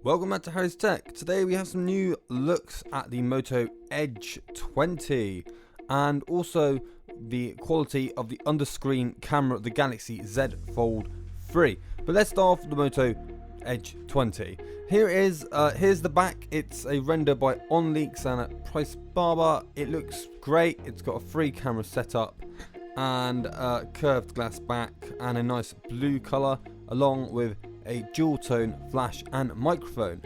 Welcome back to Harry's Tech. Today we have some new looks at the Moto Edge 20 and also the quality of the underscreen camera of the Galaxy Z Fold 3. But let's start off with the Moto Edge 20. Here it is. Here's the back. It's a render by OnLeaks and at Price Barber. It looks great. It's got a free camera setup and a curved glass back and a nice blue color along with a dual tone flash and microphone.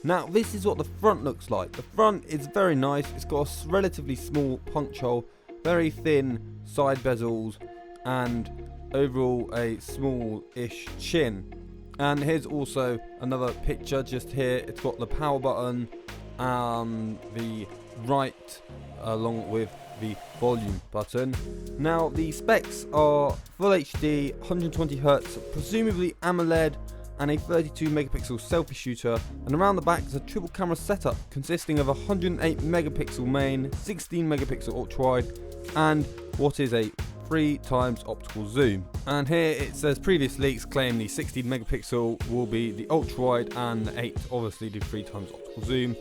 Now this is what the front looks like. The front is very nice. It's got a relatively small punch hole, very thin side bezels and overall a small-ish chin. And here's also another picture just here. It's got the power button, the right along with the volume button. Now the specs are Full HD, 120Hz, presumably AMOLED, and a 32 megapixel selfie shooter, and around the back is a triple camera setup consisting of a 108 megapixel main, 16 megapixel ultra wide, and what is a 3x optical zoom. And here it says previous leaks claim the 16 megapixel will be the ultra wide and the 8 obviously the 3x optical zoom.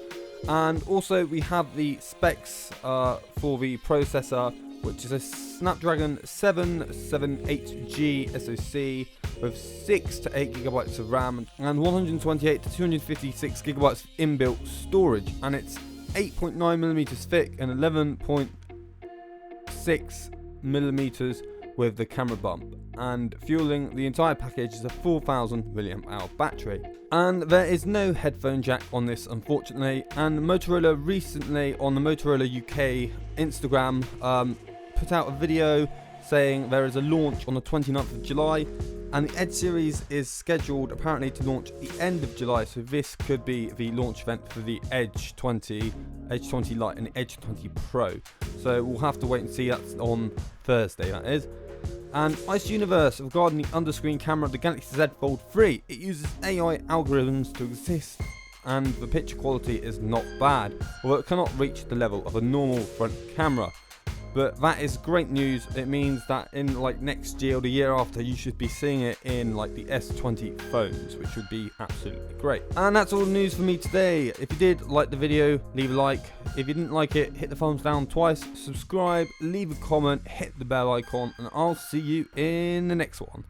And also we have the specs for the processor, which is a Snapdragon 778G SoC with 6 to 8 gigabytes of RAM and 128 to 256 gigabytes of inbuilt storage, and it's 8.9mm thick and 11.6mm with the camera bump, and fueling the entire package is a 4000 mAh battery. And there is no headphone jack on this, unfortunately, and Motorola recently on the Motorola UK Instagram put out a video saying there is a launch on the 29th of July, and the Edge series is scheduled apparently to launch at the end of July, so this could be the launch event for the Edge 20, Edge 20 Lite and the Edge 20 Pro. So we'll have to wait and see. That's on Thursday, that is. And Ice Universe regarding the underscreen camera of the Galaxy Z Fold 3. It uses AI algorithms to exist, and the picture quality is not bad, although it cannot reach the level of a normal front camera. But that is great news. It means that in like next year or the year after, you should be seeing it in like the S20 phones, which would be absolutely great. And that's all the news for me today. If you did like the video, leave a like. If you didn't like it, hit the thumbs down twice, subscribe, leave a comment, hit the bell icon, and I'll see you in the next one.